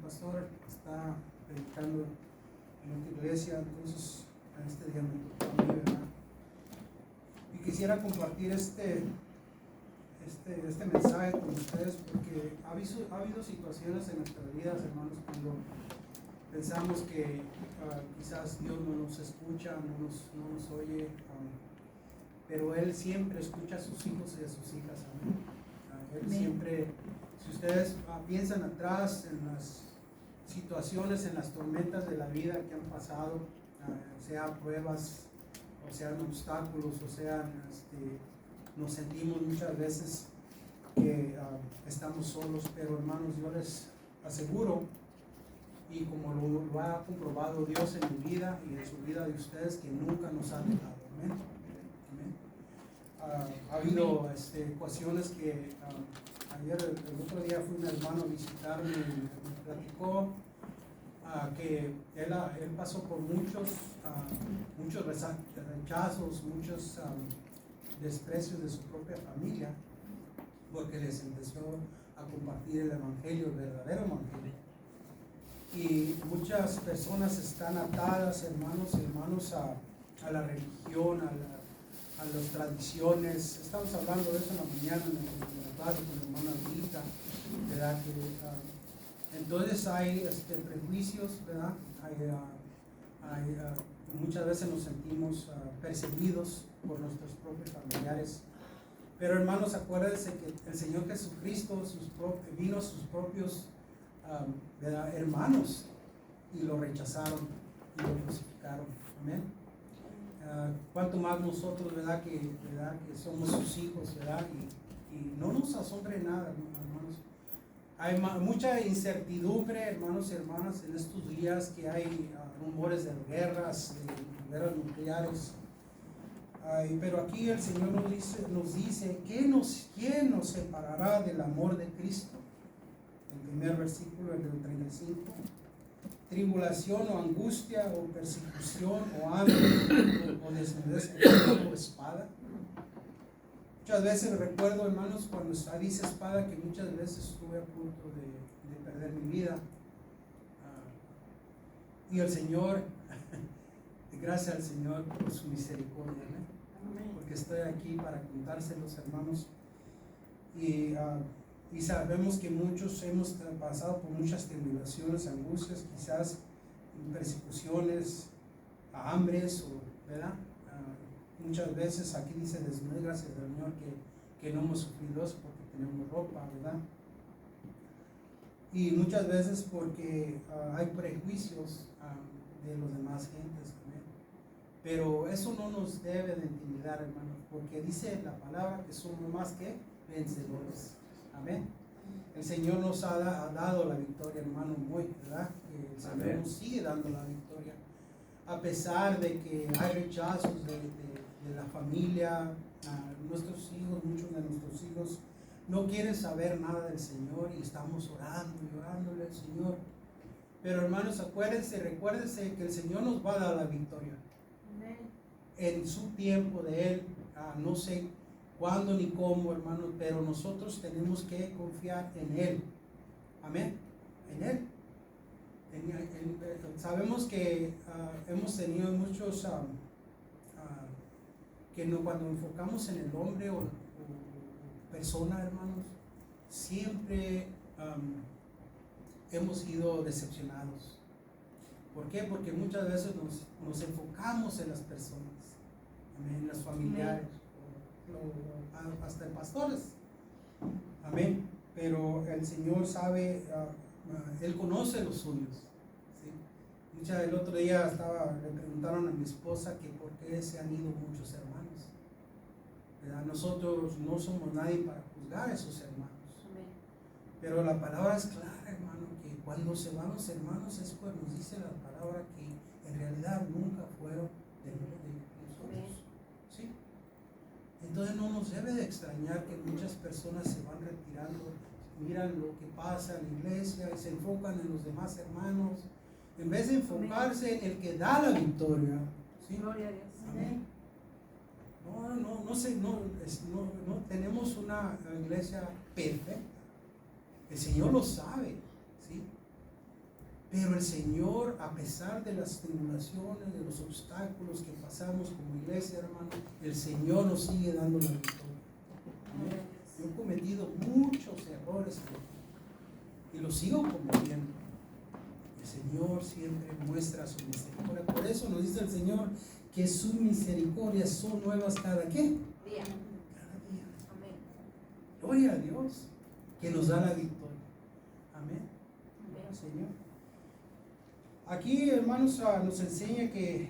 pastor está predicando en otra iglesia, entonces en este día me tocó a mí, ¿verdad? Y quisiera compartir este mensaje con ustedes porque ha habido situaciones en nuestras vidas, hermanos, cuando pensamos que quizás Dios no nos escucha, no nos oye, pero Él siempre escucha a sus hijos y a sus hijas. Él siempre, si ustedes piensan atrás en las situaciones, en las tormentas de la vida que han pasado, sean pruebas, o sean obstáculos, o sean, nos sentimos muchas veces que estamos solos, pero hermanos, yo les aseguro, y como lo ha comprobado Dios en mi vida y en su vida de ustedes, que nunca nos ha dejado. Amén. Amén. Ha habido ecuaciones que ayer, el otro día fue un hermano a visitarme y me platicó que él pasó por muchos rechazos, muchos desprecios de su propia familia, porque les empezó a compartir el evangelio, el verdadero evangelio. Y muchas personas están atadas, hermanos, a la religión, a las tradiciones. Estamos hablando de eso en la mañana en la clase con la hermana Rita, ¿verdad? Entonces hay prejuicios, ¿verdad? Muchas veces nos sentimos perseguidos por nuestros propios familiares. Pero hermanos, acuérdense que el Señor Jesucristo vino a sus propios hermanos y lo rechazaron y lo crucificaron. Amén. Cuanto más nosotros, ¿verdad? Que somos sus hijos, ¿verdad? Y no nos asombre nada, hermanos. Hay mucha incertidumbre, hermanos y hermanas, en estos días que hay rumores de guerras nucleares. Pero aquí el Señor nos dice ¿quién nos separará del amor de Cristo? El primer versículo, el del 35. Tribulación o angustia o persecución o hambre o desnudez o espada. Muchas veces recuerdo, hermanos, cuando dice espada, que muchas veces estuve a punto de perder mi vida. Y el Señor, gracias al Señor por su misericordia, ¿no? Porque estoy aquí para contárselos, hermanos. Y sabemos que muchos hemos pasado por muchas tribulaciones, angustias, quizás persecuciones, hambres, ¿verdad? Muchas veces aquí dice desnudez, gracias al Señor que no hemos sufrido eso porque tenemos ropa, ¿verdad? Y muchas veces porque hay prejuicios de los demás gentes, ¿verdad? Pero eso no nos debe de intimidar, hermanos, porque dice la palabra que somos más que vencedores. Amén. El Señor nos ha dado la victoria, hermano, muy, ¿verdad? El Señor nos sigue dando la victoria. A pesar de que hay rechazos de la familia, nuestros hijos, muchos de nuestros hijos no quieren saber nada del Señor y estamos orando y orándole al Señor. Pero hermanos, recuérdense que el Señor nos va a dar la victoria. En su tiempo de Él, no sé cuándo ni cómo, hermanos, pero nosotros tenemos que confiar en Él. Amén. En Él. Sabemos que hemos tenido muchos que cuando enfocamos en el hombre o persona, hermanos, siempre hemos sido decepcionados. ¿Por qué? Porque muchas veces nos enfocamos en las personas, amén, en los familiares, hasta en pastores, amén. Pero el Señor sabe, Él conoce los suyos. ¿Sí? El otro día le preguntaron a mi esposa que por qué se han ido muchos hermanos. ¿Verdad? Nosotros no somos nadie para juzgar a esos hermanos. Pero la palabra es clara, hermano, que cuando se van los hermanos es pues nos dice la palabra que en realidad nunca fueron de nosotros. ¿Sí? Entonces no nos debe de extrañar que muchas personas se van retirando, miran lo que pasa en la iglesia y se enfocan en los demás hermanos, en vez de enfocarse en el que da la victoria. ¿Sí? Gloria a Dios. Amén. No tenemos una iglesia perfecta. El Señor lo sabe, ¿sí? Pero el Señor, a pesar de las tribulaciones, de los obstáculos que pasamos como iglesia, hermano, el Señor nos sigue dando la victoria. Amén. Yo he cometido muchos errores y los sigo cometiendo. El Señor siempre muestra su misericordia. Por eso nos dice el Señor que sus misericordias son nuevas cada ¿qué? Día. Cada día. Amén. Gloria a Dios que nos da la victoria. Amén. Amén. Señor. Aquí, hermanos, nos enseña que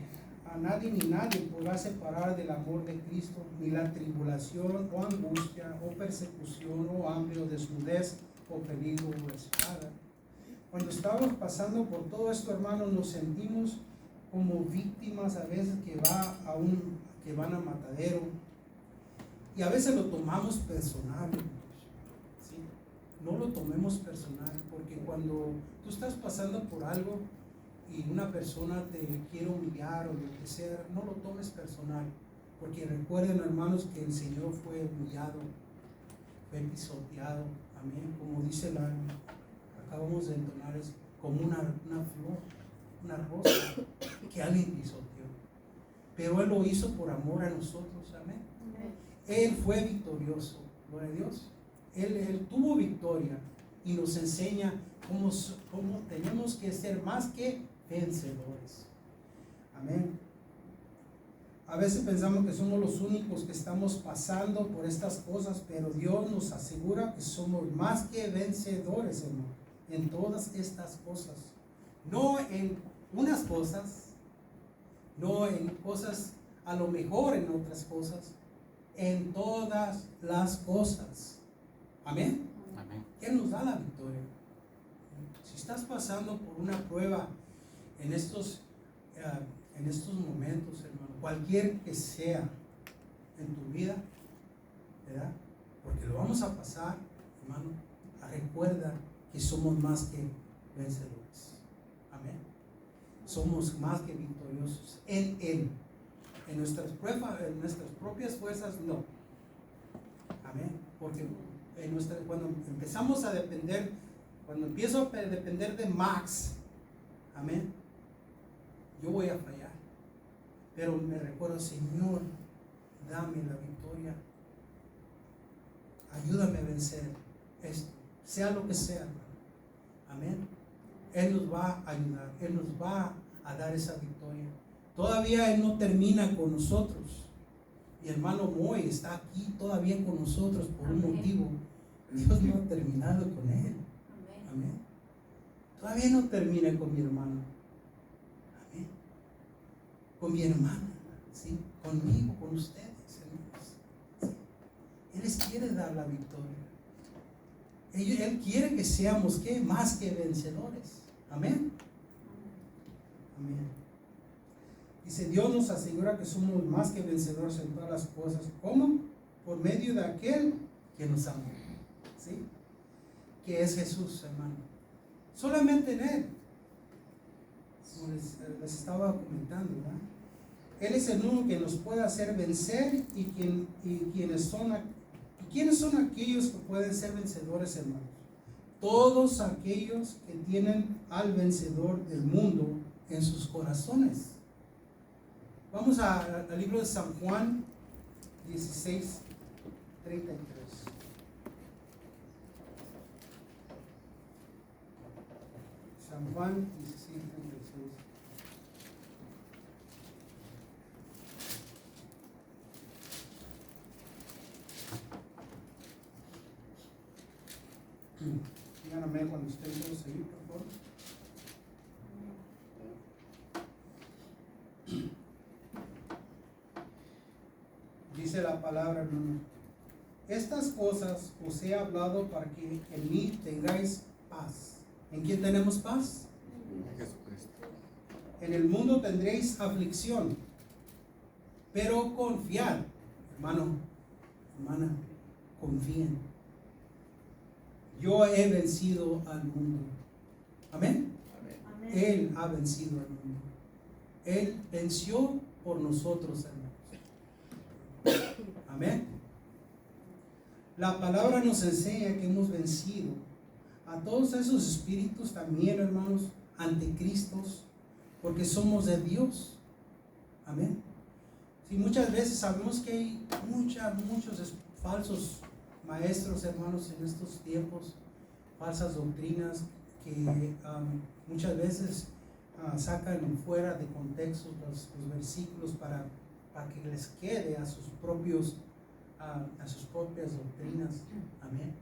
a nadie ni nadie podrá separar del amor de Cristo, ni la tribulación o angustia o persecución o hambre o desnudez o peligro o espada. Cuando estamos pasando por todo esto, hermanos, nos sentimos como víctimas a veces que van a matadero, y a veces lo tomamos personal. ¿Sí? No lo tomemos personal, porque cuando tú estás pasando por algo y una persona te quiere humillar o lo que sea, no lo tomes personal, porque recuerden, hermanos, que el Señor fue humillado, fue pisoteado, amén, como dice la acabamos de entonar, es como una flor, una rosa que alguien pisoteó, pero Él lo hizo por amor a nosotros, amén. Él fue victorioso, gloria a Dios. Él tuvo victoria y nos enseña cómo tenemos que ser más que vencedores. Amén. A veces pensamos que somos los únicos que estamos pasando por estas cosas, pero Dios nos asegura que somos más que vencedores, hermano, en todas estas cosas. No en unas cosas, no en cosas, a lo mejor en otras cosas, en todas las cosas. Amén. Amén. Él nos da la victoria. Si estás pasando por una prueba en estos momentos, hermano, cualquier que sea en tu vida, ¿verdad? Porque lo vamos a pasar, hermano, recuerda que somos más que vencedores. Amén. Somos más que victoriosos en Él. En nuestras propias fuerzas, no. Amén. Porque cuando empezamos a depender, cuando empiezo a depender de Max, amén, yo voy a fallar. Pero me recuerdo, Señor, dame la victoria. Ayúdame a vencer esto, sea lo que sea, hermano. Amén. Él nos va a ayudar, Él nos va a dar esa victoria. Todavía Él no termina con nosotros. Mi hermano Moy está aquí todavía con nosotros por un motivo. Dios no ha terminado con él. Amén. Todavía no termina con mi hermano. Amén. Con mi hermana, ¿sí? Conmigo, con ustedes, hermanos. ¿Sí? Él les quiere dar la victoria. Él quiere que seamos ¿qué? Más que vencedores. Amén. Amén. Dice, Dios nos asegura que somos más que vencedores en todas las cosas. ¿Cómo? Por medio de aquel que nos ama. ¿Sí? Que es Jesús, hermano. Solamente en Él. Como les estaba comentando, ¿verdad? Él es el único que nos puede hacer vencer ¿quiénes son aquellos que pueden ser vencedores, hermanos? Todos aquellos que tienen al vencedor del mundo en sus corazones. Vamos al libro de San Juan 16, 33. San Juan 16, 36. Díganme cuando estén todos ahí, por favor. Dice la palabra, hermano. Estas cosas os he hablado para que en mí tengáis paz. ¿En quién tenemos paz? Jesucristo. En el mundo tendréis aflicción, pero confiad, hermano, hermana, confíen. Yo he vencido al mundo. Amén. Amén. Él ha vencido al mundo. Él venció por nosotros, hermanos. Amén. La palabra nos enseña que hemos vencido a todos esos espíritus también, hermanos. anticristos, porque somos de Dios. Amén. Sí, muchas veces sabemos que hay muchos falsos maestros, hermanos, en estos tiempos, falsas doctrinas que muchas veces sacan fuera de contexto los versículos para que les quede a sus propias doctrinas. Amén.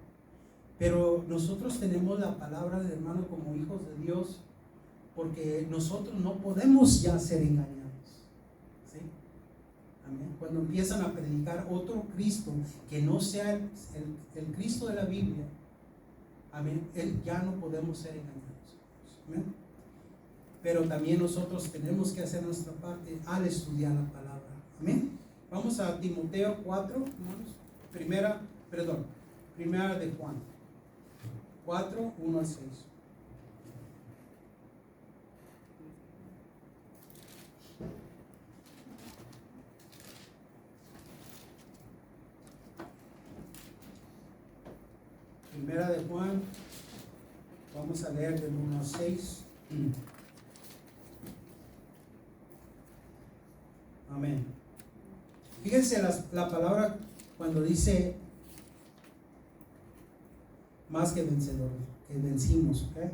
Pero nosotros tenemos la palabra de hermano como hijos de Dios, porque nosotros no podemos ya ser engañados. ¿Sí? Amén. Cuando empiezan a predicar otro Cristo que no sea el Cristo de la Biblia, amén, ya no podemos ser engañados. Amén. Pero también nosotros tenemos que hacer nuestra parte al estudiar la palabra. Amén. Vamos a Timoteo 4, hermanos. Primera de Juan 4, 1 al 6. Primera de Juan, vamos a leer del 1 al 6. Amén. Fíjense la palabra cuando dice más que vencedores, que vencimos. ¿Okay?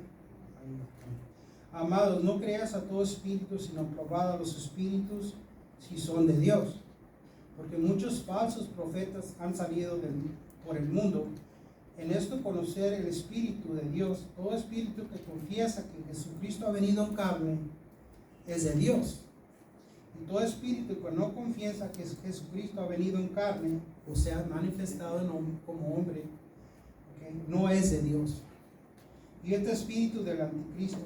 Amados, no creas a todo espíritu, sino probad a los espíritus si son de Dios, porque muchos falsos profetas han salido por el mundo. En esto conocer el Espíritu de Dios. Todo espíritu que confiesa que Jesucristo ha venido en carne es de Dios. Y todo espíritu que no confiesa que Jesucristo ha venido en carne, o sea, manifestado como hombre, ¿okay?, no es de Dios. Y este espíritu del anticristo,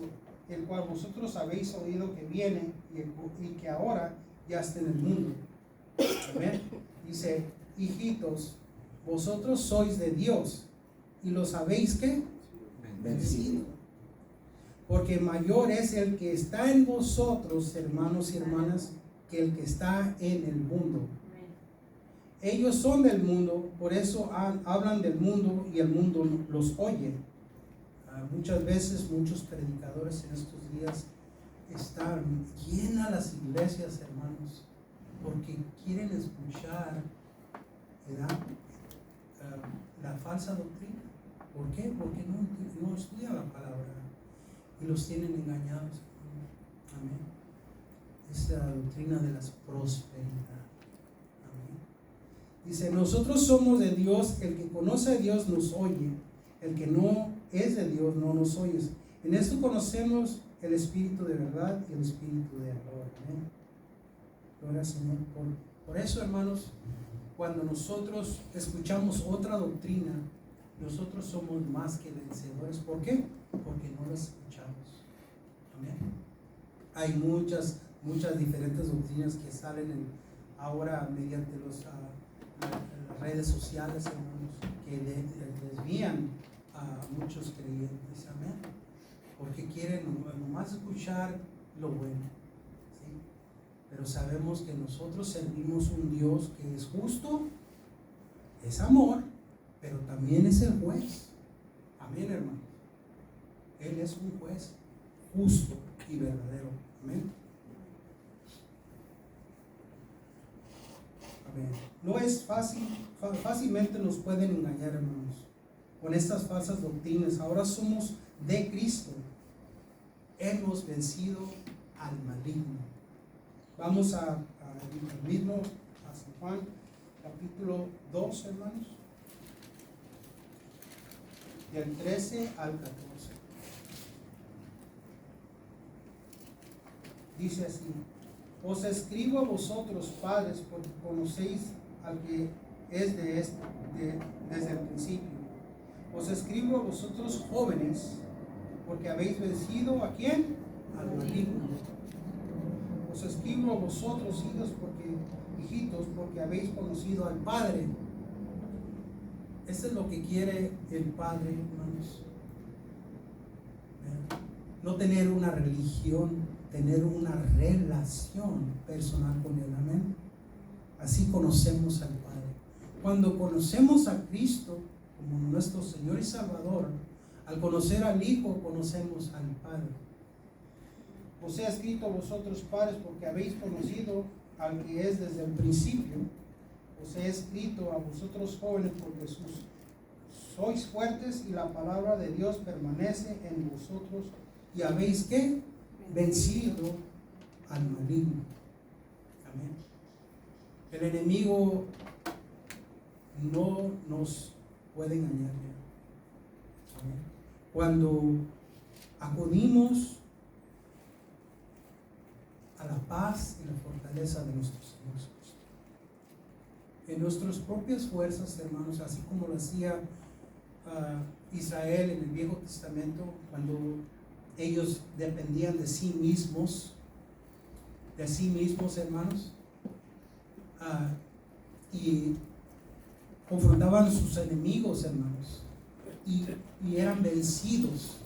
el cual vosotros habéis oído que viene y que ahora ya está en el mundo. Amén. Dice: hijitos, vosotros sois de Dios y lo sabéis que vencido. Porque mayor es el que está en vosotros, hermanos y hermanas, que el que está en el mundo. Ellos son del mundo, por eso hablan del mundo y el mundo los oye. Muchas veces muchos predicadores en estos días están llenas las iglesias, hermanos, porque quieren escuchar, ¿verdad?, la falsa doctrina. ¿Por qué? Porque no estudian la palabra y los tienen engañados. Amén. Es la doctrina de la prosperidad. Amén. Dice: nosotros somos de Dios, el que conoce a Dios nos oye, el que no es de Dios no nos oye. En esto conocemos el espíritu de verdad y el espíritu de error. Amén. Gloria al Señor. Por eso, hermanos, cuando nosotros escuchamos otra doctrina, nosotros somos más que vencedores. ¿Por qué? Porque no la escuchamos. Amén. Hay muchas diferentes doctrinas que salen ahora mediante las redes sociales, hermanos, que desvían a muchos creyentes. Amén. Porque quieren nomás escuchar lo bueno. ¿Sí? Pero sabemos que nosotros servimos un Dios que es justo, es amor, pero también es el juez. Amén, hermanos. Él es un juez justo y verdadero. Amén. Amén. No es fácilmente nos pueden engañar, hermanos, con estas falsas doctrinas. Ahora somos de Cristo. Hemos vencido al maligno. Vamos al mismo, a San Juan, capítulo 2, hermanos, del 13 al 14. Dice así: os escribo a vosotros, padres, porque conocéis al que es desde el principio. Os escribo a vosotros, jóvenes, porque habéis vencido ¿a quién? Al maligno. Os escribo a vosotros, hijitos, porque habéis conocido al Padre. Eso es lo que quiere el Padre, hermanos. No tener una religión, tener una relación personal con Él. Amén. Así conocemos al Padre. Cuando conocemos a Cristo como nuestro Señor y Salvador, al conocer al Hijo, conocemos al Padre. os he escrito a vosotros padres porque habéis conocido al que es desde el principio. Os he escrito a vosotros jóvenes porque sois fuertes y la palabra de Dios permanece en vosotros y habéis ¿qué? Vencido al maligno. Amén. El enemigo no nos puede engañar. Amén. Cuando acudimos a la paz y la fortaleza de nuestro Señor Jesucristo, en nuestras propias fuerzas, hermanos, así como lo hacía Israel en el Viejo Testamento, cuando ellos dependían de sí mismos, hermanos, y confrontaban a sus enemigos, hermanos, y eran vencidos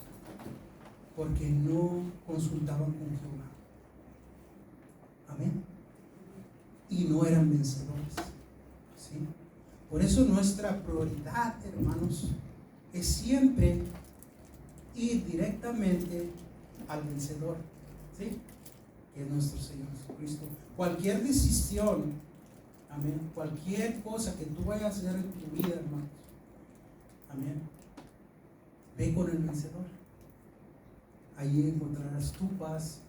porque no consultaban con Jehová. Amén. Y no eran vencedores. ¿Sí? Por eso nuestra prioridad, hermanos, es siempre ir directamente al vencedor, ¿sí? Que es nuestro Señor Jesucristo. Cualquier decisión, amén, cualquier cosa que tú vayas a hacer en tu vida, hermanos, amén, ve con el vencedor. Allí encontrarás tu paz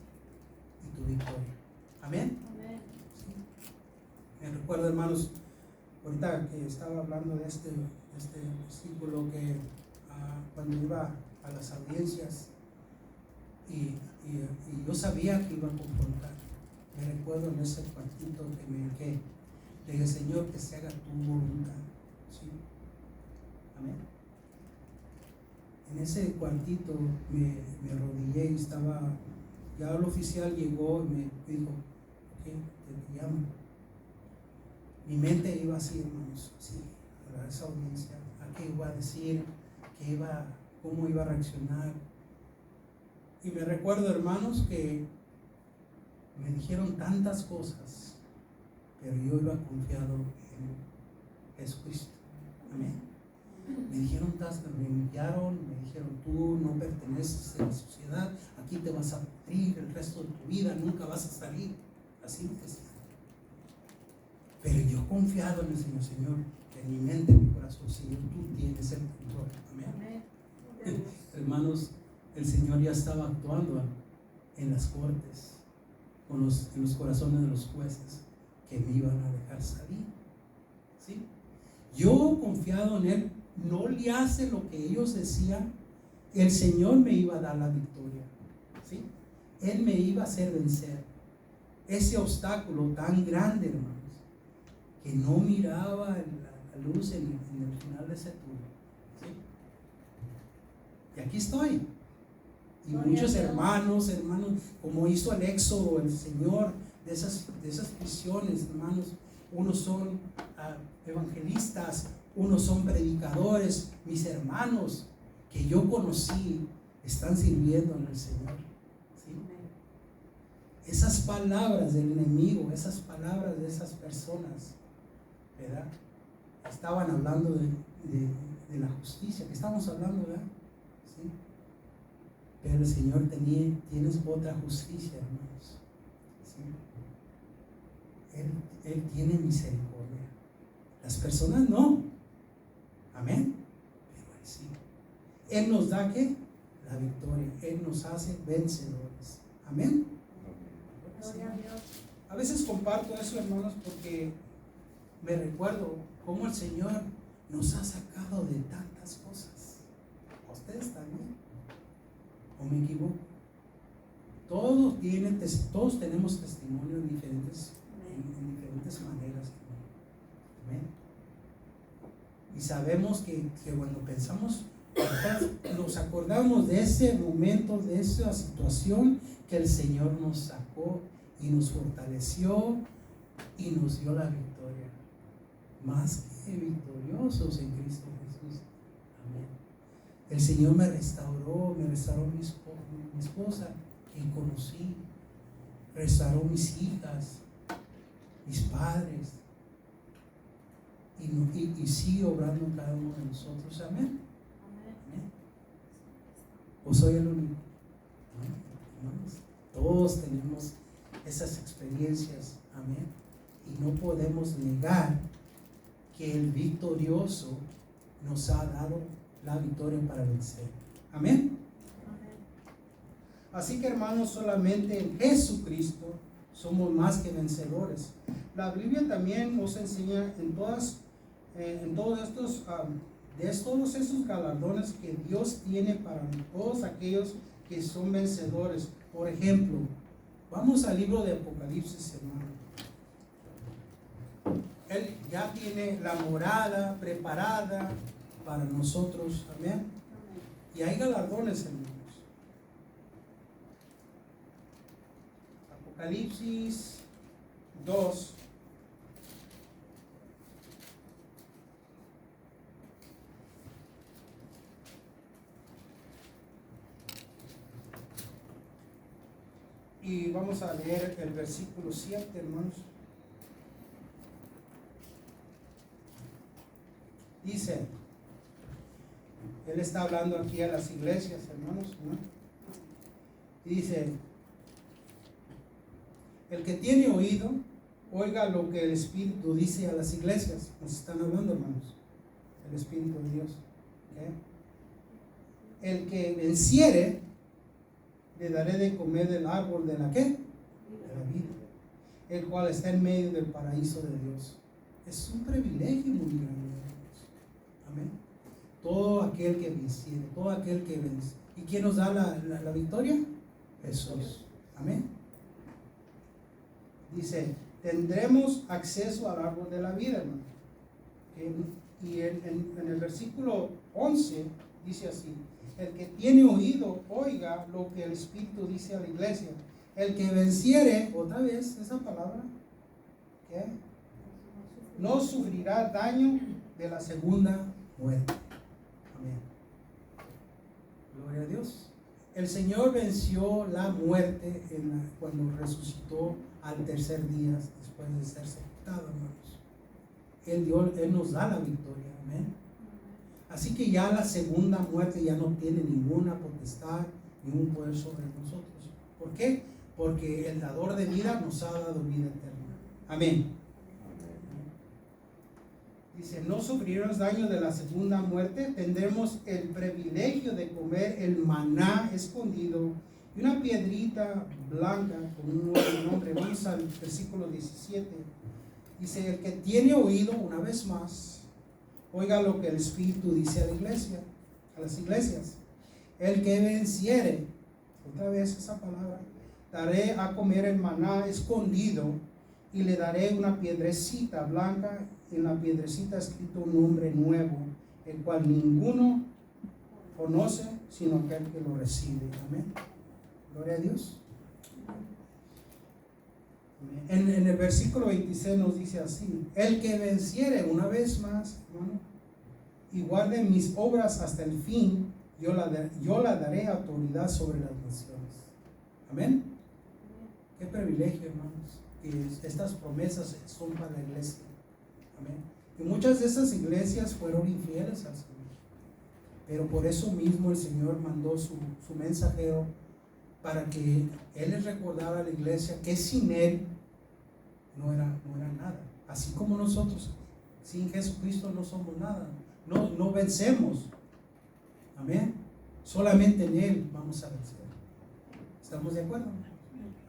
y tu victoria. Amén. ¿Sí? Me recuerdo, hermanos, ahorita que estaba hablando de este versículo, que cuando iba a las audiencias y yo sabía que iba a confrontar. Me recuerdo en ese cuartito que me quedé. Le dije, Señor, que se haga tu voluntad. ¿Sí? Amén. En ese cuartito me arrodillé y estaba, ya el oficial llegó y me dijo, ok, te llaman. Mi mente iba así, hermanos, así, a esa audiencia, a qué iba a decir, cómo iba a reaccionar. Y me recuerdo, hermanos, que me dijeron tantas cosas, pero yo iba confiado en Jesucristo. Amén. Me dijeron tantas, me humillaron, me dijeron, tú no perteneces a la sociedad, aquí te vas a pudrir el resto de tu vida, nunca vas a salir. Así me decían. Pero yo confiado en el Señor, en mi mente, en mi corazón, Señor, tú tienes el control. Amén. Hermanos, el Señor ya estaba actuando en las cortes, en los corazones de los jueces que me iban a dejar salir. ¿Sí? Yo confiado en Él, no le hace lo que ellos decían, el Señor me iba a dar la victoria. ¿Sí? Él me iba a hacer vencer ese obstáculo tan grande, hermanos, que no miraba la luz en el final de ese túnel. ¿Sí? Y aquí estoy. Y muchos hermanos, como hizo el éxodo el Señor de esas prisiones, hermanos, unos son evangelistas, unos son predicadores, mis hermanos que yo conocí están sirviendo en el Señor. ¿Sí? Esas palabras del enemigo, esas palabras de esas personas, ¿verdad? Estaban hablando de la justicia, que estamos hablando, ¿verdad? ¿Sí? Pero el Señor tienes otra justicia, hermanos. ¿Sí? Él tiene misericordia. Las personas no. Amén. Pero Él sí. Él nos da ¿qué? La victoria. Él nos hace vencedores. Amén. ¿Sí? A veces comparto eso, hermanos, porque me recuerdo cómo el Señor nos ha sacado de tantas cosas. ¿A ustedes también? ¿O me equivoco? Todos tenemos testimonios diferentes, en diferentes maneras. Amén. Y sabemos que cuando pensamos, nos acordamos de ese momento, de esa situación que el Señor nos sacó y nos fortaleció y nos dio la victoria. Más que victoriosos en Cristo Jesús. Amén. El Señor me restauró mi esposa que conocí, restauró mis hijas, mis padres, y sigue obrando en cada uno de nosotros. Amén. Amén. ¿O soy el único? No, hermanos, todos tenemos esas experiencias, amén. Y no podemos negar que el victorioso nos ha dado la victoria para vencer, amén. Así que, hermanos, solamente en Jesucristo somos más que vencedores. La Biblia también nos enseña en todos esos galardones que Dios tiene para todos aquellos que son vencedores. Por ejemplo, vamos al libro de Apocalipsis, hermano. Él ya tiene la morada preparada para nosotros, amén. Y hay galardones, hermanos. Apocalipsis 2. Y vamos a leer el versículo 7, hermanos. Dice, él está hablando aquí a las iglesias, hermanos, ¿no? Dice, el que tiene oído, oiga lo que el Espíritu dice a las iglesias. Nos están hablando, hermanos, el Espíritu de Dios. ¿Okay? El que venciere, le daré de comer del árbol de la ¿qué? De la vida, el cual está en medio del paraíso de Dios. Es un privilegio muy grande, hermanos. Amén. Todo aquel que venciere, todo aquel que vence. ¿Y quién nos da la victoria? Jesús. Amén. Dice, tendremos acceso al árbol de la vida, hermano. Y en el versículo 11 dice así: el que tiene oído, oiga lo que el Espíritu dice a la iglesia. El que venciere, otra vez esa palabra, ¿qué? No sufrirá daño de la segunda muerte. Amén. Gloria a Dios. El Señor venció la muerte cuando resucitó al tercer día después de ser sepultado, hermanos. Él nos da la victoria. Amén. Así que ya la segunda muerte ya no tiene ninguna potestad, ningún poder sobre nosotros. ¿Por qué? Porque el dador de vida nos ha dado vida eterna. Amén. Dice, no sufriremos daño de la segunda muerte, tendremos el privilegio de comer el maná escondido y una piedrita blanca con un nuevo nombre. Vamos al versículo 17. Dice, el que tiene oído, una vez más, oiga lo que el Espíritu dice a la iglesia, a las iglesias. El que venciere, otra vez esa palabra, daré a comer el maná escondido y le daré una piedrecita blanca, y en la piedrecita escrito un nombre nuevo, el cual ninguno conoce sino aquel que lo recibe. Amén. Gloria a Dios. En el versículo 26 nos dice así: el que venciere, una vez más, hermano, y guarde mis obras hasta el fin, yo la daré autoridad sobre las naciones. Amén. Qué privilegio, hermanos, que estas promesas son para la iglesia. Amén. Y muchas de esas iglesias fueron infieles al Señor, pero por eso mismo el Señor mandó su mensajero para que Él les recordara a la iglesia que sin Él no era nada. Así como nosotros, sin Jesucristo no somos nada, no vencemos. Amén. Solamente en Él vamos a vencer. ¿Estamos de acuerdo?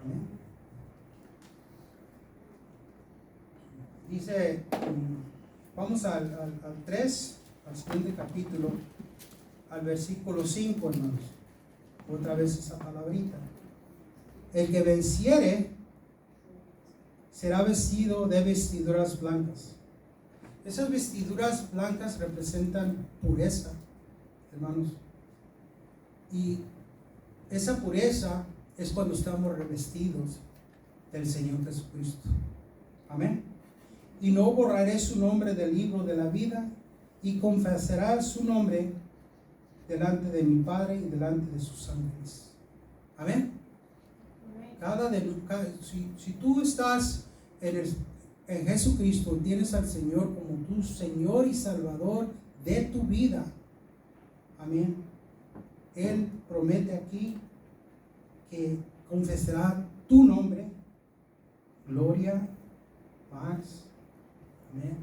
Amén. Dice, vamos al 3, al siguiente capítulo, al versículo 5, hermanos. Otra vez esa palabrita. El que venciere será vestido de vestiduras blancas. Esas vestiduras blancas representan pureza, hermanos. Y esa pureza es cuando estamos revestidos del Señor Jesucristo. Amén. Y no borraré su nombre del libro de la vida, y confesará su nombre delante de mi Padre y delante de sus ángeles. Amén. Si tú estás en Jesucristo, tienes al Señor como tu Señor y Salvador de tu vida. Amén. Él promete aquí que confesará tu nombre, Gloria, Max, amén,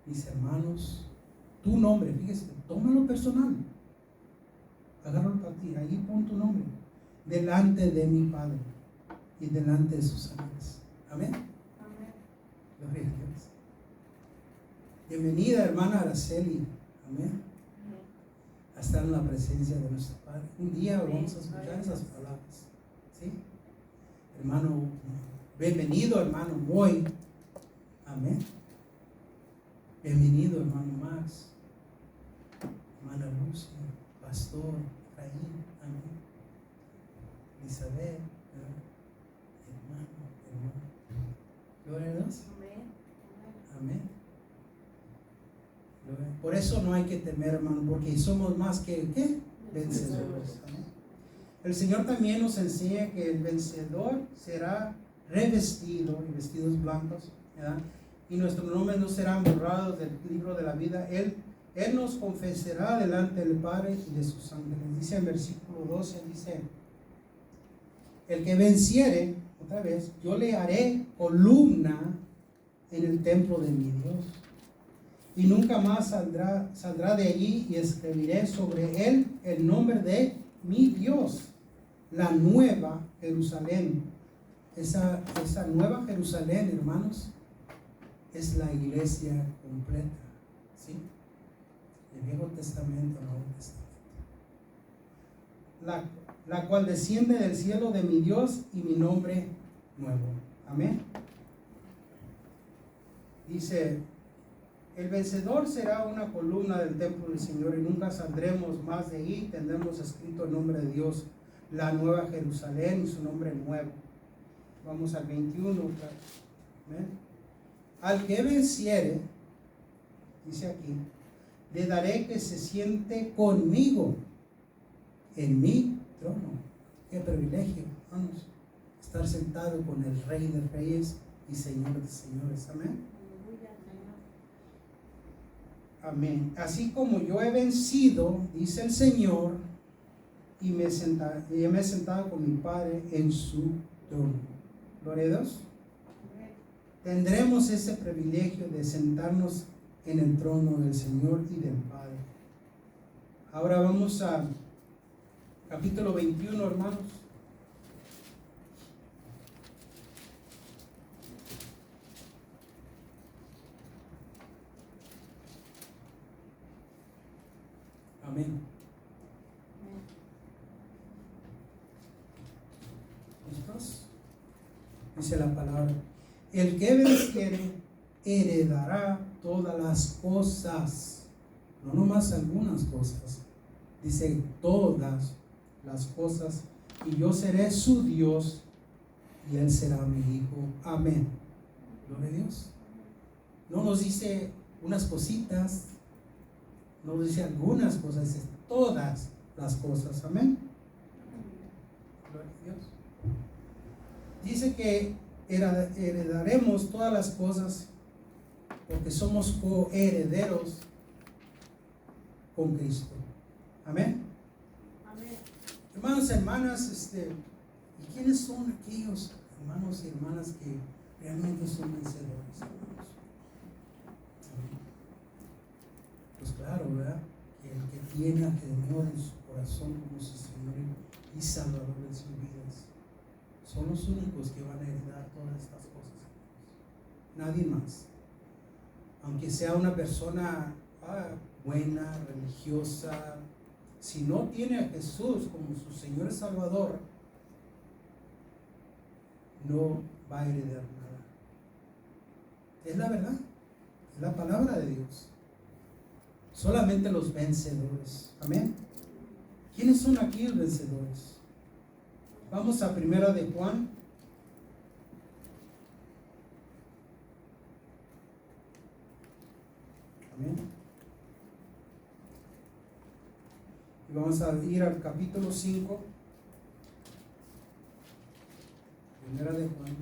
mis hermanos, tu nombre, fíjese, tómalo personal, agárralo para ti, ahí pon tu nombre, delante de mi Padre y delante de sus ángeles, amén. Gloria a Dios. Bienvenida, hermana Araceli, amén, a estar en la presencia de nuestro Padre. Un día vamos a escuchar esas palabras, ¿sí? Hermano, bienvenido, hermano Moy, amén. Bienvenido, hermano Max, hermana Lucia, pastor Efraín, amén. Elizabeth, hermano. Gloria a Dios. Amén. Por eso no hay que temer, hermano, porque somos más que ¿qué? Vencedores. Amén. El Señor también nos enseña que el vencedor será revestido y vestidos blancos, ¿verdad? Y nuestros nombres no serán borrados del libro de la vida. Él nos confesará delante del Padre y de sus ángeles. Dice en versículo 12, dice: el que venciere, otra vez, yo le haré columna en el templo de mi Dios, y nunca más saldrá de allí, y escribiré sobre él el nombre de mi Dios, la nueva Jerusalén. Esa nueva Jerusalén, hermanos, es la iglesia completa, ¿sí? El Viejo Testamento, el Nuevo Testamento, la cual desciende del cielo de mi Dios y mi nombre nuevo. Amén. Dice: el vencedor será una columna del templo del Señor, y nunca saldremos más de ahí. Tendremos escrito el nombre de Dios, la nueva Jerusalén, y su nombre nuevo. Vamos al 21. ¿Amén? Al que venciere, dice aquí, le daré que se siente conmigo en mi trono. Qué privilegio, vamos, estar sentado con el Rey de Reyes y Señor de Señores. Amén. Amén. Así como yo he vencido, dice el Señor, y me he sentado con mi Padre en su trono. Gloria a Dios. Tendremos ese privilegio de sentarnos en el trono del Señor y del Padre. Ahora vamos a capítulo 21, hermanos. Amén. ¿Listos? Dice la palabra: el que venciere heredará todas las cosas, no nomás algunas cosas, dice todas las cosas, y yo seré su Dios y él será mi hijo. Amén. Gloria a Dios. No nos dice unas cositas, no nos dice algunas cosas, dice todas las cosas. Amén. Gloria a Dios. Dice que heredaremos todas las cosas porque somos coherederos con Cristo. Amén. Amén. Hermanos y hermanas, ¿y quiénes son aquellos hermanos y hermanas que realmente son vencedores, hermanos? Amén. Pues claro, ¿verdad? Que el que tiene al Señor en su corazón como su Señor y Salvador de sus vidas, son los únicos que van a heredar todas estas cosas. Nadie más. Aunque sea una persona buena, religiosa, si no tiene a Jesús como su Señor y Salvador, no va a heredar nada. Es la verdad, es la palabra de Dios. Solamente los vencedores. Amén. ¿Quiénes son aquí los vencedores? Vamos a primera de Juan. Amén. Y vamos a ir al capítulo 5. Primera de Juan.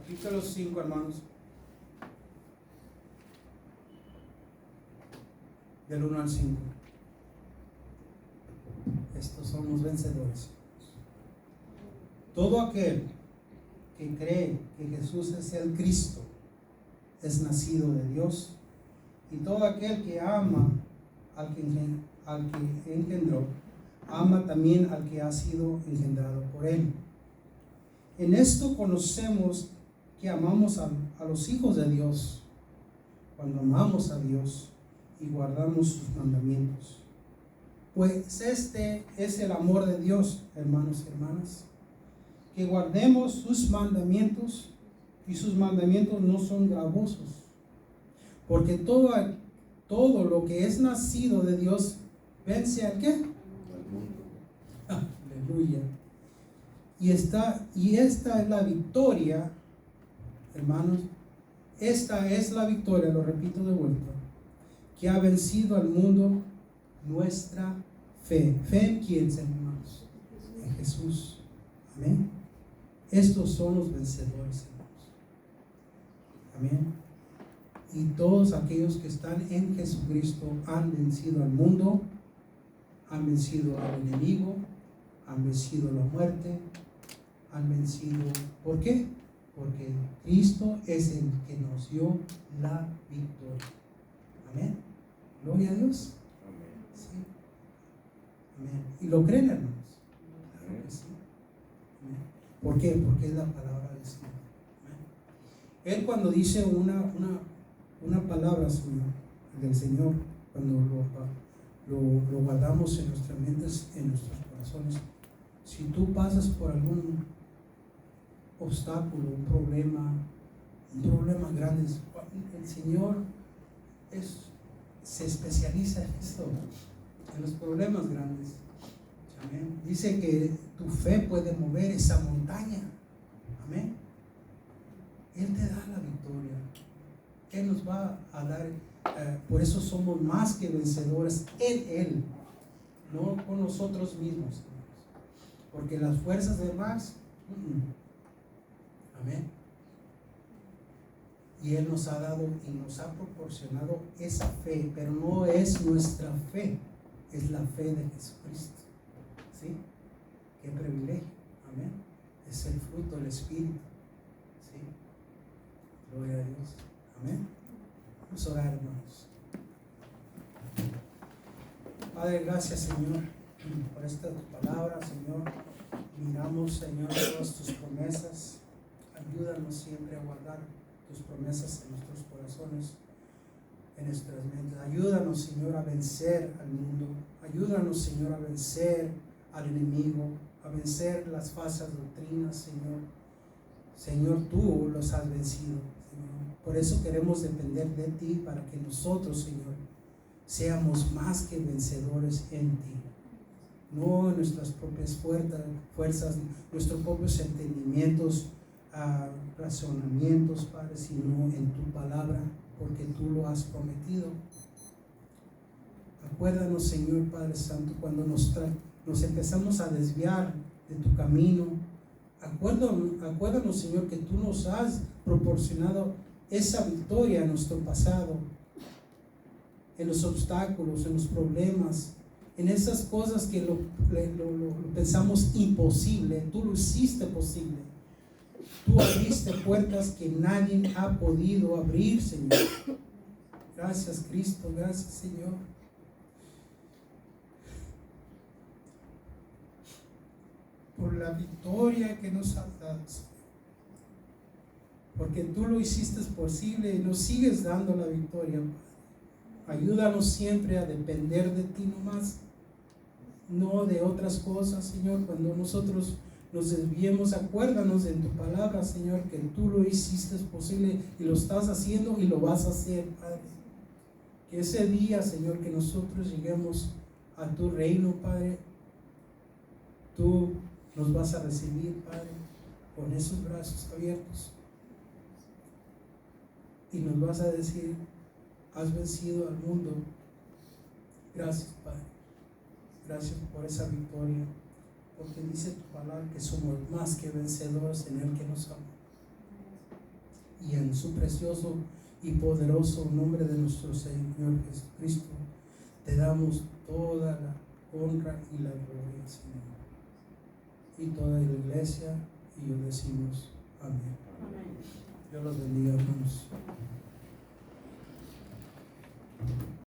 Capítulo 5, hermanos. Del 1 al 5. Estos son los vencedores. Todo aquel que cree que Jesús es el Cristo es nacido de Dios, y todo aquel que ama al que engendró, ama también al que ha sido engendrado por él. En esto conocemos que amamos a los hijos de Dios, cuando amamos a Dios y guardamos sus mandamientos. Pues este es el amor de Dios, hermanos y hermanas, que guardemos sus mandamientos, y sus mandamientos no son gravosos, porque todo lo que es nacido de Dios vence al ¿qué? Aleluya. Y esta es la victoria, hermanos, esta es la victoria, lo repito de vuelta, que ha vencido al mundo, nuestra fe. ¿Fe en quién, hermanos? En Jesús. Amén. Estos son los vencedores, hermanos. Amén. Y todos aquellos que están en Jesucristo han vencido al mundo, han vencido al enemigo, han vencido la muerte, han vencido. ¿Por qué? Porque Cristo es el que nos dio la victoria. Amén. Gloria a Dios. Amén. Sí. Amén. ¿Y lo creen, hermanos? Claro que sí. Amén. ¿Por qué? Porque es la palabra del Señor. Amén. Él cuando dice una palabra, Señor, del Señor, cuando lo guardamos en nuestras mentes, en nuestros corazones, si tú pasas por algún obstáculo, un problema grande, el Señor se especializa en esto, en los problemas grandes. Amén. Dice que tu fe puede mover esa montaña. Amén. Él te da la victoria. Él nos va a dar, por eso somos más que vencedores en Él, no con nosotros mismos. Porque las fuerzas de más, amén. Y Él nos ha dado y nos ha proporcionado esa fe, pero no es nuestra fe, es la fe de Jesucristo. ¿Sí? Qué privilegio. Amén. Es el fruto del Espíritu. ¿Sí? Gloria a Dios. Amén. Vamos a orar, hermanos. Padre, gracias, Señor, por esta palabra, Señor. Miramos, Señor, todas tus promesas. Ayúdanos siempre a guardar tus promesas en nuestros corazones, en nuestras mentes. Ayúdanos, Señor, a vencer al mundo. Ayúdanos, Señor, a vencer al enemigo, a vencer las falsas doctrinas, Señor. Señor, tú los has vencido, Señor. Por eso queremos depender de ti, para que nosotros, Señor, seamos más que vencedores en ti. No en nuestras propias fuerzas, nuestros propios entendimientos, razonamientos, Padre, sino en tu palabra, porque tú lo has prometido. Acuérdanos, Señor Padre Santo, cuando nos empezamos a desviar de tu camino. Acuérdanos, Señor, que tú nos has proporcionado esa victoria en nuestro pasado, en los obstáculos, en los problemas, en esas cosas que lo pensamos imposible. Tú lo hiciste posible. Tú abriste puertas que nadie ha podido abrir, Señor. Gracias, Cristo. Gracias, Señor. Por la victoria que nos has dado, Señor. Porque tú lo hiciste posible y nos sigues dando la victoria, Padre. Ayúdanos siempre a depender de ti nomás, no de otras cosas, Señor. Cuando nosotros nos desviemos, acuérdanos en tu palabra, Señor, que tú lo hiciste posible y lo estás haciendo y lo vas a hacer, Padre. Que ese día, Señor, que nosotros lleguemos a tu reino, Padre, tú nos vas a recibir, Padre, con esos brazos abiertos, y nos vas a decir: has vencido al mundo. Gracias, Padre. Gracias por esa victoria, porque dice tu palabra que somos más que vencedores en el que nos ama. y en su precioso y poderoso nombre de nuestro Señor Jesucristo, te damos toda la honra y la gloria, Señor. Y toda la iglesia y yo decimos amén. Dios los bendiga, hermanos.